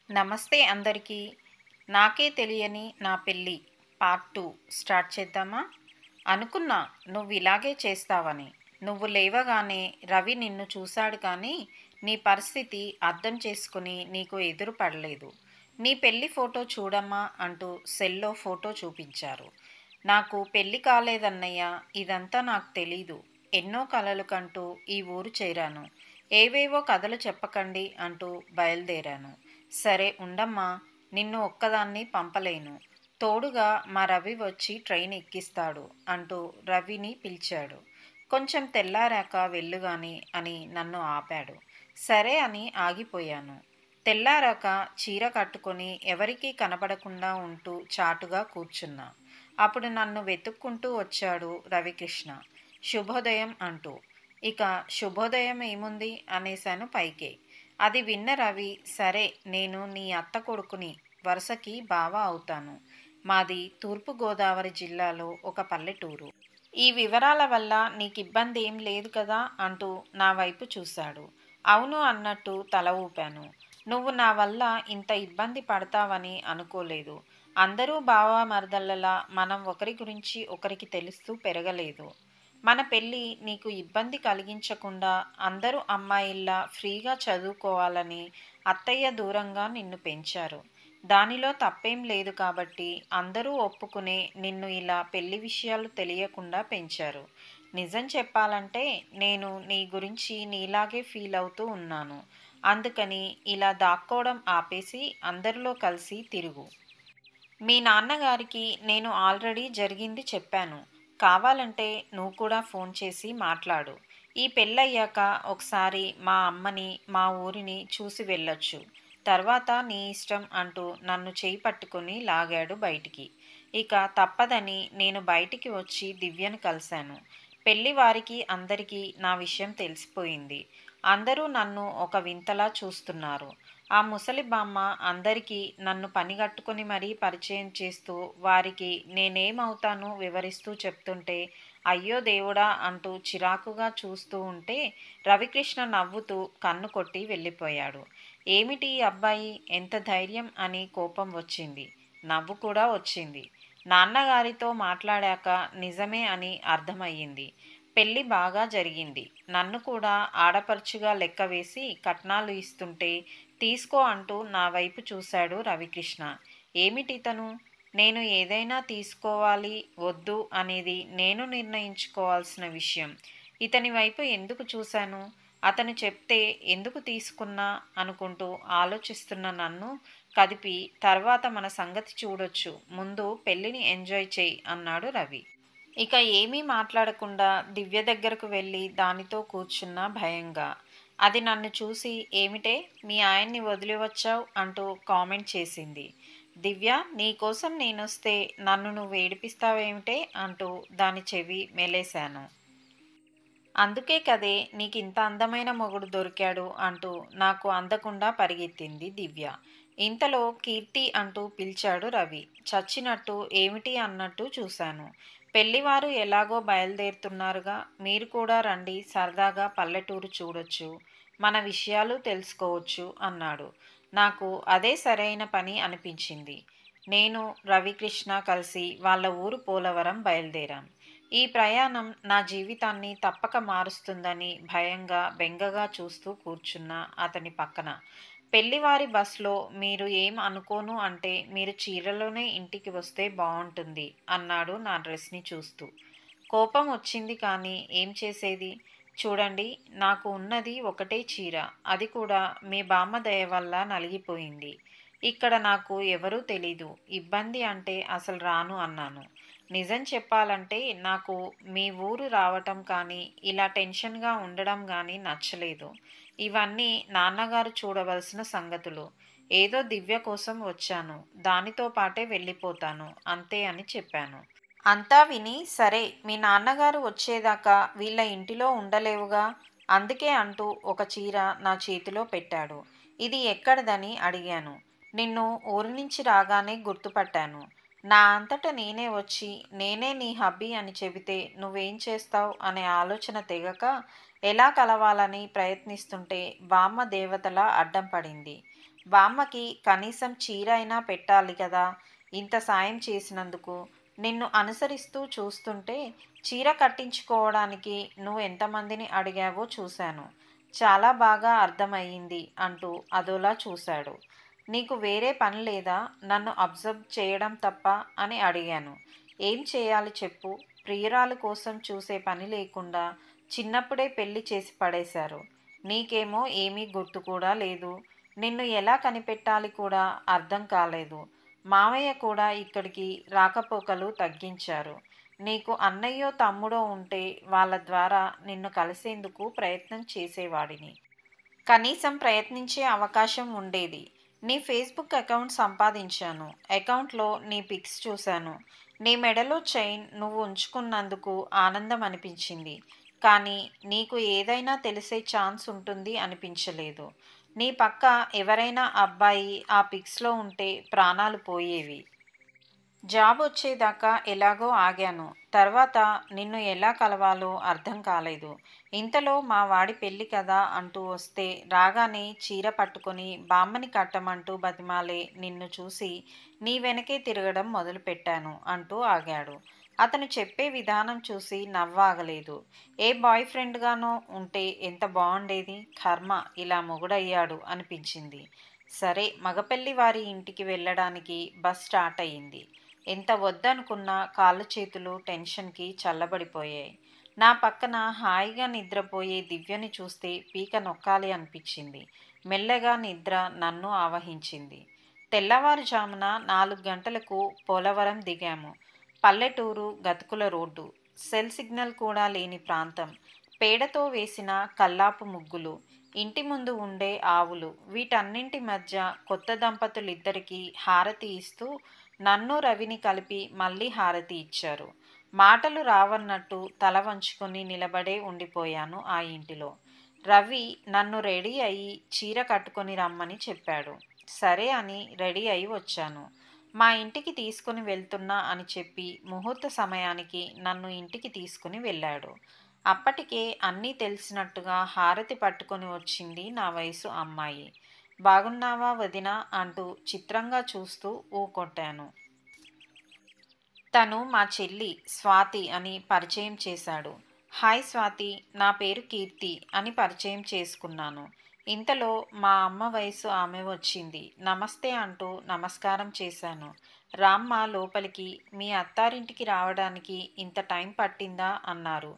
నమస్తే అందరికీ. నాకే తెలియని నా పెళ్ళి పార్ట్ 2 స్టార్ట్ చేద్దామా? అనుకున్నా నువ్వు ఇలాగే చేస్తావని. నువ్వు లేవగానే రవి నిన్ను చూశాడు కానీ నీ పరిస్థితి అర్థం చేసుకుని నీకు ఎదురు పడలేదు. నీ పెళ్లి ఫోటో చూడమ్మా అంటూ సెల్లో ఫోటో చూపించారు. నాకు పెళ్లి కాలేదన్నయ్య, ఇదంతా నాకు తెలీదు. ఎన్నో కలలు కంటూ ఈ ఊరు చేరాను. ఏవేవో కథలు చెప్పకండి అంటూ బయలుదేరాను. సరే ఉండమ్మా, నిన్ను ఒక్కదాన్ని పంపలేను. తోడుగా మా రవి వచ్చి ట్రైన్ ఎక్కిస్తాడు అంటూ రవిని పిలిచాడు. కొంచెం తెల్లారాక వెళ్ళుగాని అని నన్ను ఆపాడు. సరే అని ఆగిపోయాను. తెల్లారాక చీర కట్టుకొని ఎవరికీ కనపడకుండా ఉంటూ చాటుగా కూర్చున్నా. అప్పుడు నన్ను వెతుక్కుంటూ వచ్చాడు రవికృష్ణ. శుభోదయం అంటూ. ఇక శుభోదయం ఏముంది అనేశాను పైకే. అది విన్న రవి, సరే నేను నీ అత్త కొడుకుని, వరుసకి బావ అవుతాను. మాది తూర్పుగోదావరి జిల్లాలో ఒక పల్లెటూరు. ఈ వివరాల వల్ల నీకిబ్బంది ఏం లేదు కదా అంటూ నా వైపు చూశాడు. అవును అన్నట్టు తల ఊపాను. నువ్వు నా వల్ల ఇంత ఇబ్బంది పడతావని అనుకోలేదు. అందరూ బావ మరదళ్ళలా మనం ఒకరి గురించి ఒకరికి తెలుస్తూ పెరగలేదు. మన పెళ్ళి నీకు ఇబ్బంది కలిగించకుండా అందరూ అమ్మాయిల్లా ఫ్రీగా చదువుకోవాలని అత్తయ్య దూరంగా నిన్ను పెంచారు. దానిలో తప్పేం లేదు కాబట్టి అందరూ ఒప్పుకునే నిన్ను ఇలా పెళ్లి విషయాలు తెలియకుండా పెంచారు. నిజం చెప్పాలంటే నేను నీ గురించి నీలాగే ఫీల్ అవుతూ ఉన్నాను. అందుకని ఇలా దాక్కోవడం ఆపేసి అందరిలో కలిసి తిరుగు. మీ నాన్నగారికి నేను ఆల్రెడీ జరిగింది చెప్పాను. కావాలంటే నువ్వు కూడా ఫోన్ చేసి మాట్లాడు. ఈ పెళ్ళయ్యాక ఒకసారి మా అమ్మని, మా ఊరిని చూసి వెళ్ళొచ్చు. తర్వాత నీ ఇష్టం అంటూ నన్ను చేయి పట్టుకొని లాగాడు బయటికి. ఇక తప్పదని నేను బయటికి వచ్చి దివ్యను కలిశాను. పెళ్లి వారికి అందరికీ నా విషయం తెలిసిపోయింది. అందరూ నన్ను ఒక వింతలా చూస్తున్నారు. ఆ ముసలి బామ్మ అందరికీ నన్ను పనిగట్టుకొని మరీ పరిచయం చేస్తూ వారికి నేనేమవుతానో వివరిస్తూ చెప్తుంటే అయ్యో దేవుడా అంటూ చిరాకుగా చూస్తూ ఉంటే రవికృష్ణ నవ్వుతూ కన్ను కొట్టి వెళ్ళిపోయాడు. ఏమిటి ఈ అబ్బాయి, ఎంత ధైర్యం అని కోపం వచ్చింది. నవ్వు కూడా వచ్చింది. నాన్నగారితో మాట్లాడాక నిజమే అని అర్థమయ్యింది. పెళ్ళి బాగా జరిగింది. నన్ను కూడా ఆడపడుచుగా లెక్క వేసి కట్నాలు ఇస్తుంటే తీసుకో అంటూ నా వైపు చూశాడు రవికృష్ణ. ఏమిటితను? నేను ఏదైనా తీసుకోవాలి వద్దు అనేది నేను నిర్ణయించుకోవాల్సిన విషయం. ఇతని వైపు ఎందుకు చూశాను? అతను చెప్తే ఎందుకు తీసుకున్నా అనుకుంటూ ఆలోచిస్తున్న నన్ను కదిపి తర్వాత మన సంగతి చూడొచ్చు, ముందు పెళ్ళిని ఎంజాయ్ చేయి అన్నాడు రవి. ఇక ఏమీ మాట్లాడకుండా దివ్య దగ్గరకు వెళ్ళి దానితో కూర్చున్నా భయంగా. అది నన్ను చూసి ఏమిటే మీ ఆయన్ని వదిలి వచ్చావు అంటూ కామెంట్ చేసింది. దివ్య, నీకోసం నేనొస్తే నన్ను నువ్వు ఏడిపిస్తావేమిటే అంటూ దాని చెవి మెలేశాను. అందుకే కదే నీకింత అందమైన మొగుడు దొరికాడు అంటూ నాకు అందకుండా పరిగెత్తింది దివ్య. ఇంతలో కీర్తి అంటూ పిలిచాడు రవి. చచ్చినట్టు ఏమిటి అన్నట్టు చూశాను. పెళ్లివారు ఎలాగో బయలుదేరుతున్నారుగా, మీరు కూడా రండి, సరదాగా పల్లెటూరు చూడొచ్చు, మన విషయాలు తెలుసుకోవచ్చు అన్నాడు. నాకు అదే సరైన పని అనిపించింది. నేను రవికృష్ణ కలిసి వాళ్ళ ఊరు పోలవరం బయలుదేరాం. ఈ ప్రయాణం నా జీవితాన్ని తప్పక మారుస్తుందని భయంగా బెంగగా చూస్తూ కూర్చున్న అతని పక్కన, పెళ్లివారి బస్లో మీరు ఏం అనుకోను అంటే మీరు చీరలోనే ఇంటికి వస్తే బాగుంటుంది అన్నాడు నా డ్రెస్ని చూస్తూ. కోపం వచ్చింది కానీ ఏం చేసేది. చూడండి, నాకు ఉన్నది ఒకటే చీర, అది కూడా మీ బామ్మ దయ వల్ల నలిగిపోయింది. ఇక్కడ నాకు ఎవరూ తెలీదు, ఇబ్బంది అంటే అసలు రాను అన్నాను. నిజం చెప్పాలంటే నాకు మీ ఊరు రావటం కానీ ఇలా టెన్షన్గా ఉండడం కానీ నచ్చలేదు. ఇవన్నీ నాన్నగారు చూడవలసిన సంగతులు. ఏదో దివ్య కోసం వచ్చాను, దానితో పాటే వెళ్ళిపోతాను అంతే అని చెప్పాను. అంతా విని సరే మీ నాన్నగారు వచ్చేదాకా వీళ్ళ ఇంటిలో ఉండలేవుగా, అందుకే అంటూ ఒక చీర నా చేతిలో పెట్టాడు. ఇది ఎక్కడిదని అడిగాను. నిన్ను ఊరి నుంచి రాగానే గుర్తుపట్టాను. నా అంతట నేనే వచ్చి నేనే నీ హబ్బీ అని చెబితే నువ్వేం చేస్తావు అనే ఆలోచన తెగక ఎలా కలవాలని ప్రయత్నిస్తుంటే బామ్మ దేవతలా అడ్డం పడింది. బామ్మకి కనీసం చీర అయినా పెట్టాలి కదా. ఇంత సాయం చేసినందుకు. నిన్ను అనుసరిస్తూ చూస్తుంటే చీర కట్టించుకోవడానికి నువ్వు ఎంతమందిని అడిగావో చూశాను. చాలా బాగా అర్థమయ్యింది అంటూ అదోలా చూశాడు. నీకు వేరే పని లేదా నన్ను అబ్జర్వ్ చేయడం తప్ప అని అడిగాను. ఏం చేయాలి చెప్పు. ప్రియురాలు కోసం చూసే పని లేకుండా చిన్నప్పుడే పెళ్లి చేసి పడేశారు. నీకేమో ఏమీ గుర్తు కూడా లేదు. నిన్ను ఎలా కనిపెట్టాలి కూడా అర్థం కాలేదు. మావయ్య కూడా ఇక్కడికి రాకపోకలు తగ్గించారు. నీకు అన్నయ్యో తమ్ముడో ఉంటే వాళ్ళ ద్వారా నిన్ను కలిసేందుకు ప్రయత్నం చేసేవాడిని. కనీసం ప్రయత్నించే అవకాశం ఉండేది. నీ ఫేస్బుక్ అకౌంట్ సంపాదించాను. అకౌంట్లో నీ పిక్స్ చూశాను. నీ మెడలో చైన్ నువ్వు ఉంచుకున్నందుకు ఆనందం అనిపించింది. కానీ నీకు ఏదైనా తెలిసే ఛాన్స్ ఉంటుంది అనిపించలేదు. నీ పక్క ఎవరైనా అబ్బాయి ఆ పిక్స్లో ఉంటే ప్రాణాలు పోయేవి. జాబ్ వచ్చేదాకా ఎలాగో ఆగాను. తర్వాత నిన్ను ఎలా కలవాలో అర్థం కాలేదు. ఇంతలో మా వాడి పెళ్ళి కదా అంటూ వస్తే రాగానే చీర పట్టుకొని బామ్మని కట్టమంటూ బతిమాలే నిన్ను చూసి నీ వెనకే తిరగడం మొదలుపెట్టాను అంటూ ఆగాడు. అతను చెప్పే విధానం చూసి నవ్వాగలేదు. ఏ బాయ్ ఫ్రెండ్గానో ఉంటే ఎంత బాగుండేది. కర్మ ఇలా మొగుడయ్యాడు అనిపించింది. సరే మగపెళ్లి వారి ఇంటికి వెళ్ళడానికి బస్ స్టార్ట్ అయ్యింది. ఎంత వద్దనుకున్నా కాళ్ళు చేతులు టెన్షన్కి చల్లబడిపోయాయి. నా పక్కన హాయిగా నిద్రపోయే దివ్యని చూస్తే పీక నొక్కాలి అనిపించింది. మెల్లగా నిద్ర నన్ను ఆవహించింది. తెల్లవారుజామున 4 గంటలకు పోలవరం దిగాము. పల్లెటూరు, గతుకుల రోడ్డు, సెల్ సిగ్నల్ కూడా లేని ప్రాంతం, పేడతో వేసిన కల్లాపు ముగ్గులు, ఇంటి ముందు ఉండే ఆవులు, వీటన్నింటి మధ్య కొత్త దంపతులిద్దరికీ హారతి ఇస్తూ నన్ను రవిని కలిపి మళ్ళీ హారతి ఇచ్చారు. మాటలు రావన్నట్టు తల వంచుకొని నిలబడే ఉండిపోయాను ఆ ఇంటిలో. రవి నన్ను రెడీ అయ్యి చీర కట్టుకొని రమ్మని చెప్పాడు. సరే అని రెడీ అయి వచ్చాను. మా ఇంటికి తీసుకుని వెళ్తున్నా అని చెప్పి ముహూర్త సమయానికి నన్ను ఇంటికి తీసుకుని వెళ్ళాడు. అప్పటికే అన్నీ తెలిసినట్టుగా హారతి పట్టుకొని వచ్చింది నా వయసు అమ్మాయి. బాగున్నావా వదినా అంటూ చిత్రంగా చూస్తూ ఊకొట్టాను. తను మా చెల్లి స్వాతి అని పరిచయం చేశాడు. హాయ్ స్వాతి, నా పేరు కీర్తి అని పరిచయం చేసుకున్నాను. ఇంతలో మా అమ్మ వయసు ఆమె వచ్చింది. నమస్తే అంటూ నమస్కారం చేశాను. రామ్మ లోపలికి, మీ అత్తారింటికి రావడానికి ఇంత టైం పట్టిందా అన్నారు.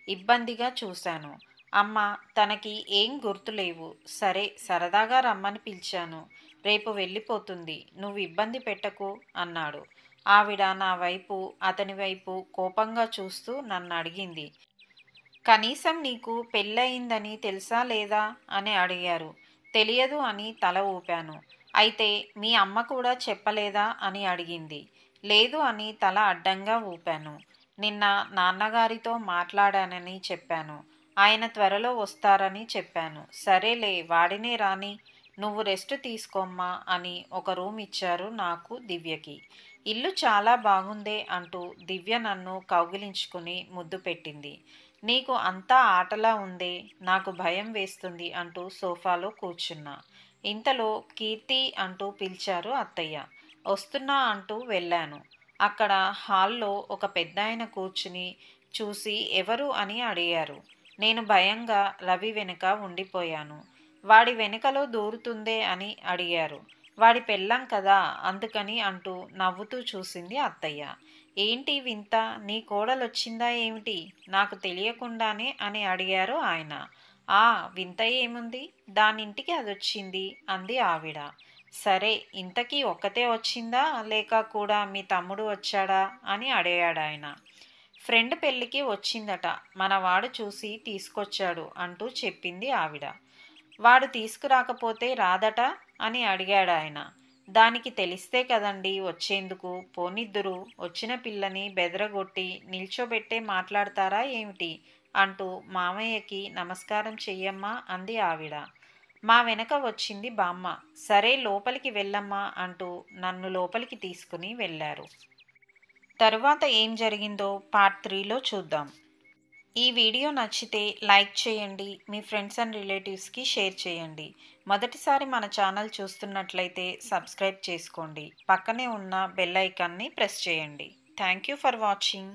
ఇబ్బందిగా చూశాను. అమ్మ, తనకి ఏం గుర్తులేవు. సరే సరదాగా రమ్మని పిలిచాను. రేపు వెళ్ళిపోతుంది. నువ్వు ఇబ్బంది పెట్టకు అన్నాడు. ఆవిడ నా వైపు, అతని వైపు కోపంగా చూస్తూ నన్ను అడిగింది. కనీసం నీకు పెళ్ళయిందని తెలుసా లేదా అని అడిగారు. తెలియదు అని తల ఊపాను. అయితే మీ అమ్మ కూడా చెప్పలేదా అని అడిగింది. లేదు అని తల అడ్డంగా ఊపాను. నిన్న నాన్నగారితో మాట్లాడానని చెప్పాను. ఆయన త్వరలో వస్తారని చెప్పాను. సరేలే వాడినే రాని, నువ్వు రెస్ట్ తీసుకోమ్మా అని ఒక రూమ్ ఇచ్చారు నాకు, దివ్యకి. ఇల్లు చాలా బాగుందే అంటూ దివ్య నన్ను కౌగిలించుకుని ముద్దు పెట్టింది. నీకు అంతా ఆటలా ఉందే, నాకు భయం వేస్తుంది అంటూ సోఫాలో కూర్చున్నా. ఇంతలో కీర్తి అంటూ పిలిచారు అత్తయ్య. వస్తున్నా అంటూ వెళ్ళాను. అక్కడ హాల్లో ఒక పెద్దాయన కూర్చుని చూసి ఎవరు అని అడిగారు. నేను భయంగా రవి వెనుక ఉండిపోయాను. వాడి వెనుకలో దూరుతుందే అని అడిగారు. వాడి పెళ్ళాం కదా అందుకని అంటూ నవ్వుతూ చూసింది అత్తయ్య. ఏంటి వింత, నీ కోడలొచ్చిందా ఏమిటి, నాకు తెలియకుండానే అని అడిగారు ఆయన. ఆ, వింత ఏముంది, దానింటికి అదొచ్చింది అంది ఆవిడ. సరే, ఇంతకీ ఒక్కతే వచ్చిందా లేక కూడా మీ తమ్ముడు వచ్చాడా అని అడిగాడు ఆయన. ఫ్రెండ్ పెళ్ళికి వచ్చిందట, మనవాడు చూసి తీసుకొచ్చాడు అంటూ చెప్పింది ఆవిడ. వాడు తీసుకురాకపోతే రాదట అని అడిగాడు ఆయన. దానికి తెలిస్తే కదండి వచ్చేందుకు, పోనిద్దురు, వచ్చిన పిల్లని బెదరగొట్టి నిల్చోబెట్టే మాట్లాడతారా ఏమిటి అంటూ మామయ్యకి నమస్కారం చెయ్యమ్మా అంది ఆవిడ. మా వెనక వచ్చింది బామ్మ. సరే లోపలికి వెళ్ళమ్మా అంటూ నన్ను లోపలికి తీసుకుని వెళ్ళారు. తరువాత ఏం జరిగిందో పార్ట్ 3లో చూద్దాం. ఈ వీడియో నచ్చితే లైక్ చేయండి, మీ ఫ్రెండ్స్ అండ్ రిలేటివ్స్కి షేర్ చేయండి. మొదటిసారి మన ఛానల్ చూస్తున్నట్లయితే సబ్స్క్రైబ్ చేసుకోండి. పక్కనే ఉన్న బెల్ ఐకాన్ని ప్రెస్ చేయండి. Thank you for watching.